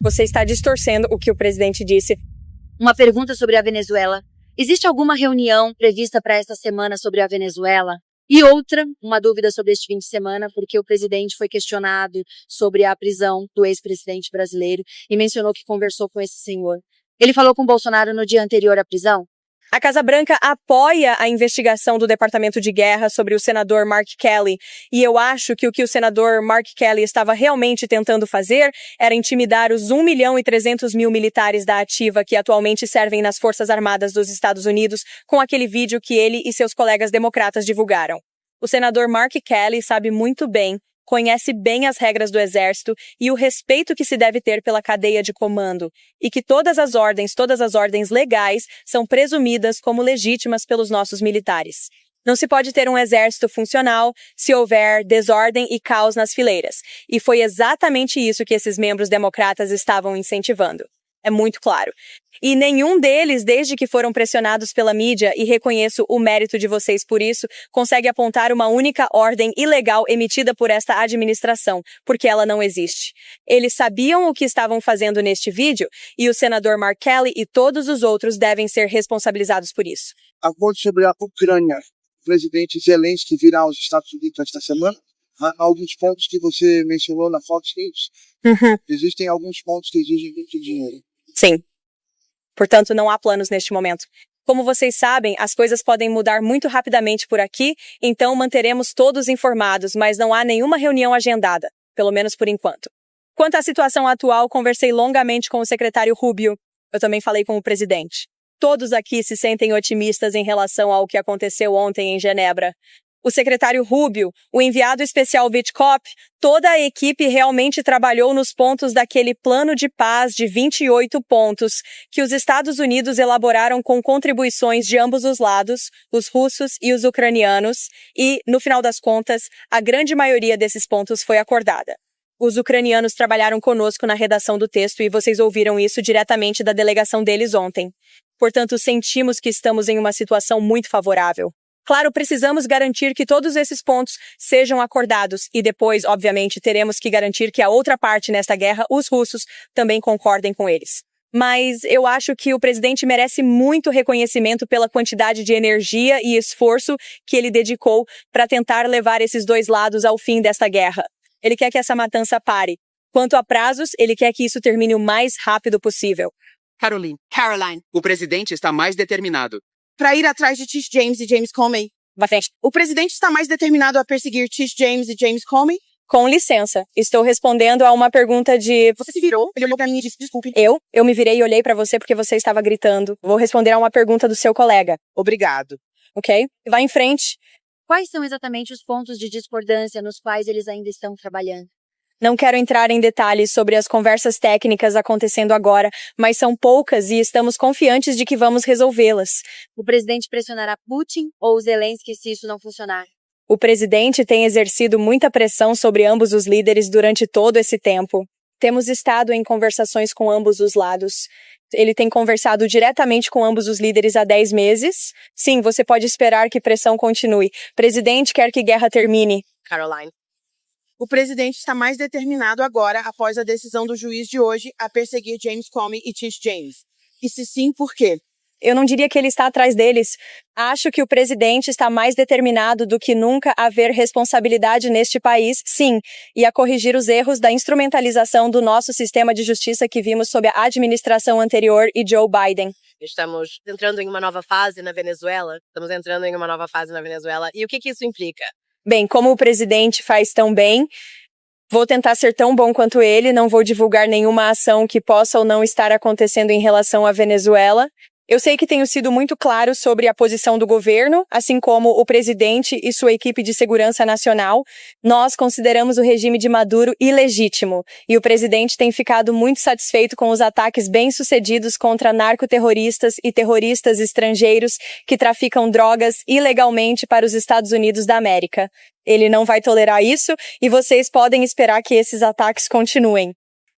Você está distorcendo o que o presidente disse. Uma pergunta sobre a Venezuela. Existe alguma reunião prevista para esta semana sobre a Venezuela? E outra, uma dúvida sobre este fim de semana, porque o presidente foi questionado sobre a prisão do ex-presidente brasileiro e mencionou que conversou com esse senhor. Ele falou com Bolsonaro no dia anterior à prisão? A Casa Branca apoia a investigação do Departamento de Guerra sobre o senador Mark Kelly, e eu acho que o o senador Mark Kelly estava realmente tentando fazer era intimidar os 1.300.000 militares da ativa que atualmente servem nas Forças Armadas dos Estados Unidos com aquele vídeo que ele e seus colegas democratas divulgaram. O senador Mark Kelly sabe muito bem, conhece bem as regras do Exército e o respeito que se deve ter pela cadeia de comando, e que todas as ordens legais são presumidas como legítimas pelos nossos militares. Não se pode ter um exército funcional se houver desordem e caos nas fileiras, e foi exatamente isso que esses membros democratas estavam incentivando. É muito claro. E nenhum deles, desde que foram pressionados pela mídia, e reconheço o mérito de vocês por isso, consegue apontar uma única ordem ilegal emitida por esta administração, porque ela não existe. Eles sabiam o que estavam fazendo neste vídeo, e o senador Mark Kelly e todos os outros devem ser responsabilizados por isso. Agora sobre a Ucrânia, o presidente Zelensky virá aos Estados Unidos esta semana. Há alguns pontos que você mencionou na Fox News. Existem alguns pontos que exigem muito dinheiro. Sim. Portanto, não há planos neste momento. Como vocês sabem, as coisas podem mudar muito rapidamente por aqui, então manteremos todos informados, mas não há nenhuma reunião agendada, pelo menos por enquanto. Quanto à situação atual, conversei longamente com o secretário Rubio. Eu também falei com o presidente. Todos aqui se sentem otimistas em relação ao que aconteceu ontem em Genebra. O secretário Rubio, o enviado especial Wittkopf, toda a equipe realmente trabalhou nos pontos daquele plano de paz de 28 pontos que os Estados Unidos elaboraram com contribuições de ambos os lados, os russos e os ucranianos, e, no final das contas, a grande maioria desses pontos foi acordada. Os ucranianos trabalharam conosco na redação do texto e vocês ouviram isso diretamente da delegação deles ontem. Portanto, sentimos que estamos em uma situação muito favorável. Claro, precisamos garantir que todos esses pontos sejam acordados e depois, obviamente, teremos que garantir que a outra parte nesta guerra, os russos, também concordem com eles. Mas eu acho que o presidente merece muito reconhecimento pela quantidade de energia e esforço que ele dedicou para tentar levar esses dois lados ao fim desta guerra. Ele quer que essa matança pare. Quanto a prazos, ele quer que isso termine o mais rápido possível. Caroline, o presidente está mais determinado para ir atrás de Tish James e James Comey. Vá frente. O presidente está mais determinado a perseguir Tish James e James Comey? Com licença, estou respondendo a uma pergunta de... Você se virou, ele olhou para mim e disse, desculpe. Eu me virei e olhei para você porque você estava gritando. Vou responder a uma pergunta do seu colega. Obrigado. Ok? Vá em frente. Quais são exatamente os pontos de discordância nos quais eles ainda estão trabalhando? Não quero entrar em detalhes sobre as conversas técnicas acontecendo agora, mas são poucas e estamos confiantes de que vamos resolvê-las. O presidente pressionará Putin ou Zelensky se isso não funcionar? O presidente tem exercido muita pressão sobre ambos os líderes durante todo esse tempo. Temos estado em conversações com ambos os lados. Ele tem conversado diretamente com ambos os líderes há 10 meses. Sim, você pode esperar que pressão continue. O presidente quer que guerra termine. Caroline. O presidente está mais determinado agora, após a decisão do juiz de hoje, a perseguir James Comey e Tish James. E se sim, por quê? Eu não diria que ele está atrás deles. Acho que o presidente está mais determinado do que nunca a ver responsabilidade neste país, sim, e a corrigir os erros da instrumentalização do nosso sistema de justiça que vimos sob a administração anterior e Joe Biden. Estamos entrando em uma nova fase na Venezuela. E o que isso implica? Bem, como o presidente faz tão bem, vou tentar ser tão bom quanto ele, não vou divulgar nenhuma ação que possa ou não estar acontecendo em relação à Venezuela. Eu sei que tenho sido muito claro sobre a posição do governo, assim como o presidente e sua equipe de segurança nacional. Nós consideramos o regime de Maduro ilegítimo, e o presidente tem ficado muito satisfeito com os ataques bem-sucedidos contra narcoterroristas e terroristas estrangeiros que traficam drogas ilegalmente para os Estados Unidos da América. Ele não vai tolerar isso, e vocês podem esperar que esses ataques continuem.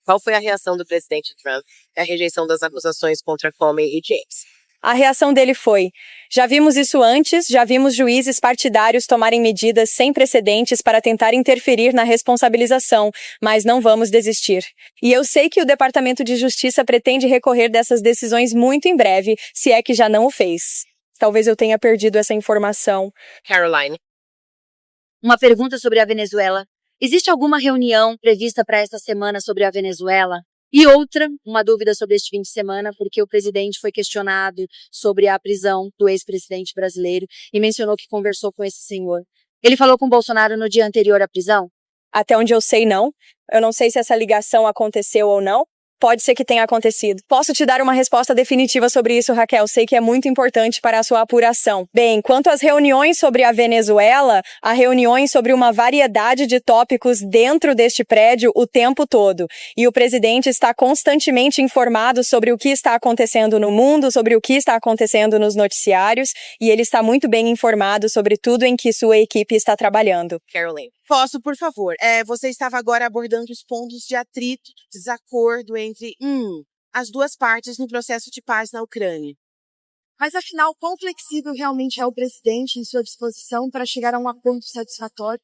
Qual foi a reação do presidente Trump à rejeição das acusações contra Comey e James? A reação dele foi: já vimos isso antes, já vimos juízes partidários tomarem medidas sem precedentes para tentar interferir na responsabilização, mas não vamos desistir. E eu sei que o Departamento de Justiça pretende recorrer dessas decisões muito em breve, se é que já não o fez. Talvez eu tenha perdido essa informação. Caroline. Uma pergunta sobre a Venezuela. Existe alguma reunião prevista para esta semana sobre a Venezuela? E outra, uma dúvida sobre este fim de semana, porque o presidente foi questionado sobre a prisão do ex-presidente brasileiro e mencionou que conversou com esse senhor. Ele falou com Bolsonaro no dia anterior à prisão? Até onde eu sei, não. Eu não sei se essa ligação aconteceu ou não. Pode ser que tenha acontecido. Posso te dar uma resposta definitiva sobre isso, Raquel. Sei que é muito importante para a sua apuração. Bem, quanto às reuniões sobre a Venezuela, há reuniões sobre uma variedade de tópicos dentro deste prédio o tempo todo. E o presidente está constantemente informado sobre o que está acontecendo no mundo, sobre o que está acontecendo nos noticiários, e ele está muito bem informado sobre tudo em que sua equipe está trabalhando. Caroline. Posso, por favor? Você estava agora abordando os pontos de atrito, desacordo entre as duas partes no processo de paz na Ucrânia. Mas, afinal, quão flexível realmente é o presidente em sua disposição para chegar a um acordo satisfatório?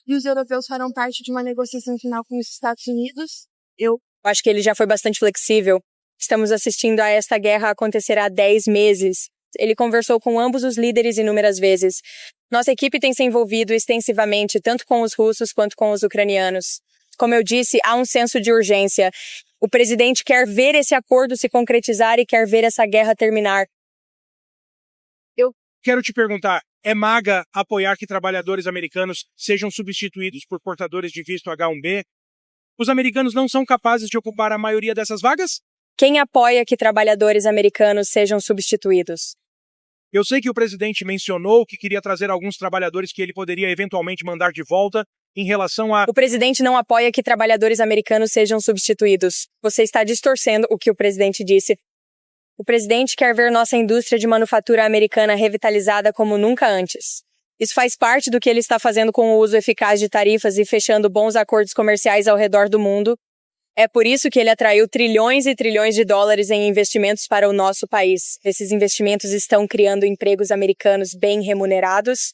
E os europeus farão parte de uma negociação final com os Estados Unidos? Eu acho que ele já foi bastante flexível. Estamos assistindo a esta guerra acontecer há 10 meses. Ele conversou com ambos os líderes inúmeras vezes. Nossa equipe tem se envolvido extensivamente, tanto com os russos quanto com os ucranianos. Como eu disse, há um senso de urgência. O presidente quer ver esse acordo se concretizar e quer ver essa guerra terminar. Eu quero te perguntar, é MAGA apoiar que trabalhadores americanos sejam substituídos por portadores de visto H-1B? Os americanos não são capazes de ocupar a maioria dessas vagas? Quem apoia que trabalhadores americanos sejam substituídos? Eu sei que o presidente mencionou que queria trazer alguns trabalhadores que ele poderia eventualmente mandar de volta em relação a... O presidente não apoia que trabalhadores americanos sejam substituídos. Você está distorcendo o que o presidente disse. O presidente quer ver nossa indústria de manufatura americana revitalizada como nunca antes. Isso faz parte do que ele está fazendo com o uso eficaz de tarifas e fechando bons acordos comerciais ao redor do mundo. É por isso que ele atraiu trilhões e trilhões de dólares em investimentos para o nosso país. Esses investimentos estão criando empregos americanos bem remunerados,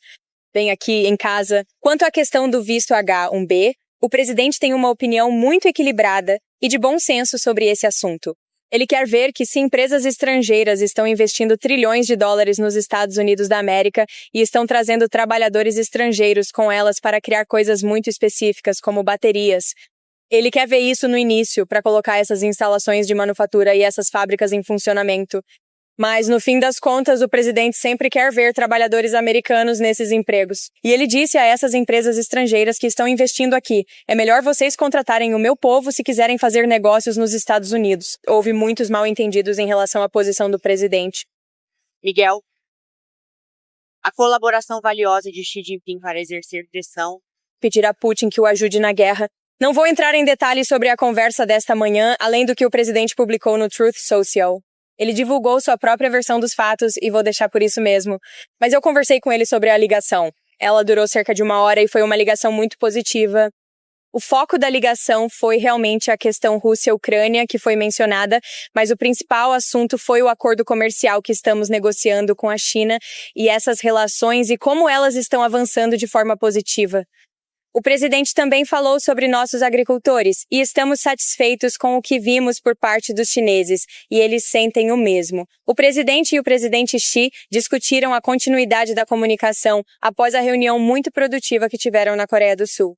bem aqui em casa. Quanto à questão do visto H-1B, o presidente tem uma opinião muito equilibrada e de bom senso sobre esse assunto. Ele quer ver que se empresas estrangeiras estão investindo trilhões de dólares nos Estados Unidos da América e estão trazendo trabalhadores estrangeiros com elas para criar coisas muito específicas, como baterias, ele quer ver isso no início, para colocar essas instalações de manufatura e essas fábricas em funcionamento. Mas, no fim das contas, o presidente sempre quer ver trabalhadores americanos nesses empregos. E ele disse a essas empresas estrangeiras que estão investindo aqui: é melhor vocês contratarem o meu povo se quiserem fazer negócios nos Estados Unidos. Houve muitos mal-entendidos em relação à posição do presidente. Miguel, a colaboração valiosa de Xi Jinping para exercer pressão. Pedir a Putin que o ajude na guerra. Não vou entrar em detalhes sobre a conversa desta manhã, além do que o presidente publicou no Truth Social. Ele divulgou sua própria versão dos fatos e vou deixar por isso mesmo. Mas eu conversei com ele sobre a ligação. Ela durou cerca de 1 hora e foi uma ligação muito positiva. O foco da ligação foi realmente a questão Rússia-Ucrânia, que foi mencionada, mas o principal assunto foi o acordo comercial que estamos negociando com a China e essas relações e como elas estão avançando de forma positiva. O presidente também falou sobre nossos agricultores e estamos satisfeitos com o que vimos por parte dos chineses e eles sentem o mesmo. O presidente e o presidente Xi discutiram a continuidade da comunicação após a reunião muito produtiva que tiveram na Coreia do Sul.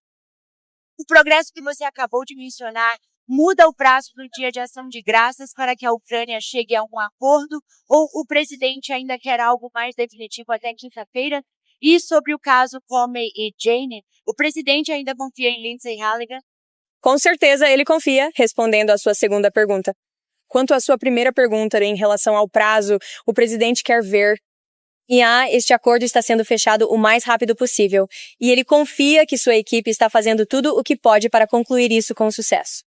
O progresso que você acabou de mencionar muda o prazo do Dia de Ação de Graças para que a Ucrânia chegue a um acordo ou o presidente ainda quer algo mais definitivo até quinta-feira? E sobre o caso Comey e Jane, o presidente ainda confia em Lindsey Halligan? Com certeza ele confia, respondendo à sua segunda pergunta. Quanto à sua primeira pergunta em relação ao prazo, o presidente quer ver este acordo está sendo fechado o mais rápido possível, e ele confia que sua equipe está fazendo tudo o que pode para concluir isso com sucesso.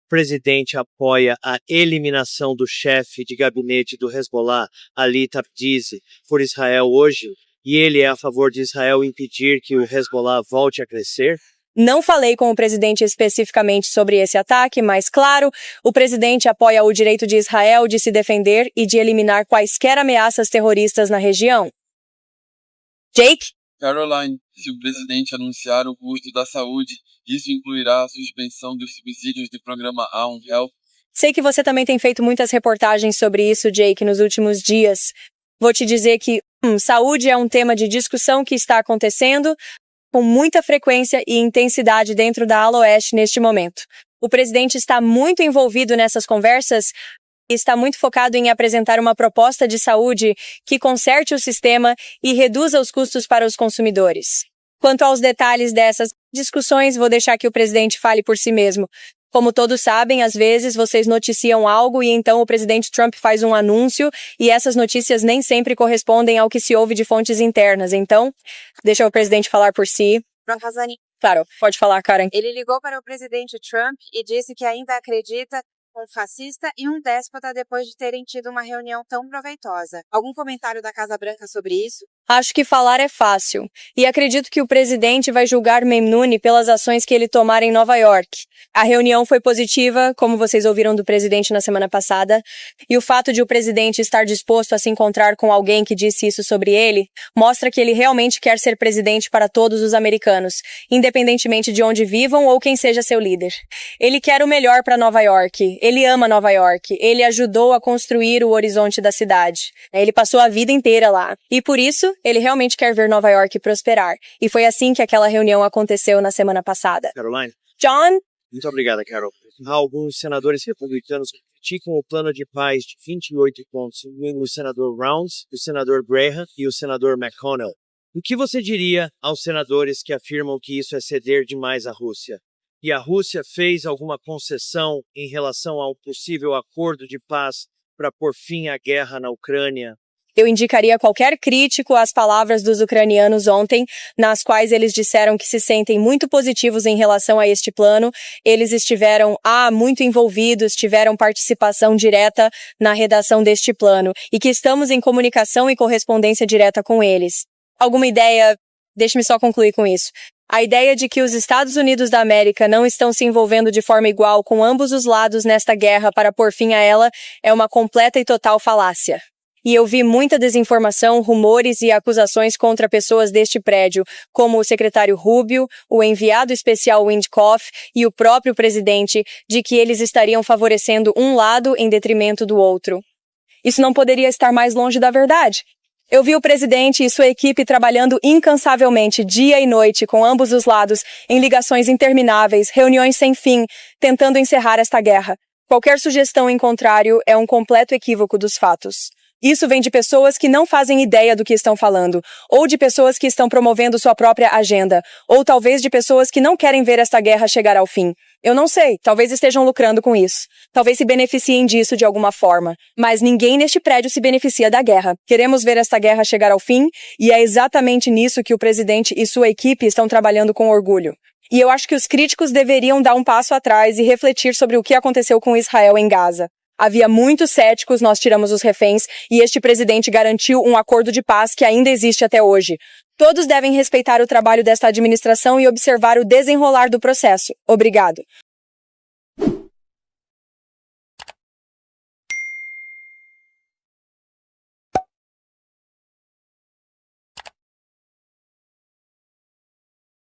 O presidente apoia a eliminação do chefe de gabinete do Hezbollah, Ali Tabdizi, por Israel hoje, e ele é a favor de Israel impedir que o Hezbollah volte a crescer? Não falei com o presidente especificamente sobre esse ataque, mas, claro, o presidente apoia o direito de Israel de se defender e de eliminar quaisquer ameaças terroristas na região. Jake? Caroline, se o presidente anunciar o custo da saúde, isso incluirá a suspensão dos subsídios do programa Aon Health? Sei que você também tem feito muitas reportagens sobre isso, Jake, nos últimos dias. Vou te dizer que saúde é um tema de discussão que está acontecendo com muita frequência e intensidade dentro da ala oeste neste momento. O presidente está muito envolvido nessas conversas e está muito focado em apresentar uma proposta de saúde que conserte o sistema e reduza os custos para os consumidores. Quanto aos detalhes dessas discussões, vou deixar que o presidente fale por si mesmo. Como todos sabem, às vezes vocês noticiam algo e então o presidente Trump faz um anúncio e essas notícias nem sempre correspondem ao que se ouve de fontes internas. Então, deixa o presidente falar por si. Claro, pode falar, Karen. Ele ligou para o presidente Trump e disse que ainda acredita um fascista e um déspota depois de terem tido uma reunião tão proveitosa. Algum comentário da Casa Branca sobre isso? Acho que falar é fácil. E acredito que o presidente vai julgar Memnuni pelas ações que ele tomar em Nova York. A reunião foi positiva, como vocês ouviram do presidente na semana passada, e o fato de o presidente estar disposto a se encontrar com alguém que disse isso sobre ele, mostra que ele realmente quer ser presidente para todos os americanos, independentemente de onde vivam ou quem seja seu líder. Ele quer o melhor para Nova York, ele ama Nova York, ele ajudou a construir o horizonte da cidade. Ele passou a vida inteira lá, e por isso, ele realmente quer ver Nova York prosperar. E foi assim que aquela reunião aconteceu na semana passada. Caroline? John? Muito obrigada, Carol. Alguns senadores republicanos criticam o plano de paz de 28 pontos, incluindo o senador Rounds, o senador Graham e o senador McConnell. O que você diria aos senadores que afirmam que isso é ceder demais à Rússia? E a Rússia fez alguma concessão em relação ao possível acordo de paz para pôr fim à guerra na Ucrânia? Eu indicaria a qualquer crítico às palavras dos ucranianos ontem, nas quais eles disseram que se sentem muito positivos em relação a este plano. Eles estiveram muito envolvidos, tiveram participação direta na redação deste plano e que estamos em comunicação e correspondência direta com eles. Alguma ideia? Deixe-me só concluir com isso. A ideia de que os Estados Unidos da América não estão se envolvendo de forma igual com ambos os lados nesta guerra para pôr fim a ela é uma completa e total falácia. E eu vi muita desinformação, rumores e acusações contra pessoas deste prédio, como o secretário Rubio, o enviado especial Windkoff e o próprio presidente, de que eles estariam favorecendo um lado em detrimento do outro. Isso não poderia estar mais longe da verdade. Eu vi o presidente e sua equipe trabalhando incansavelmente, dia e noite, com ambos os lados, em ligações intermináveis, reuniões sem fim, tentando encerrar esta guerra. Qualquer sugestão em contrário é um completo equívoco dos fatos. Isso vem de pessoas que não fazem ideia do que estão falando, ou de pessoas que estão promovendo sua própria agenda, ou talvez de pessoas que não querem ver esta guerra chegar ao fim. Eu não sei, talvez estejam lucrando com isso. Talvez se beneficiem disso de alguma forma. Mas ninguém neste prédio se beneficia da guerra. Queremos ver esta guerra chegar ao fim, e é exatamente nisso que o presidente e sua equipe estão trabalhando com orgulho. E eu acho que os críticos deveriam dar um passo atrás e refletir sobre o que aconteceu com Israel em Gaza. Havia muitos céticos, nós tiramos os reféns, e este presidente garantiu um acordo de paz que ainda existe até hoje. Todos devem respeitar o trabalho desta administração e observar o desenrolar do processo. Obrigado.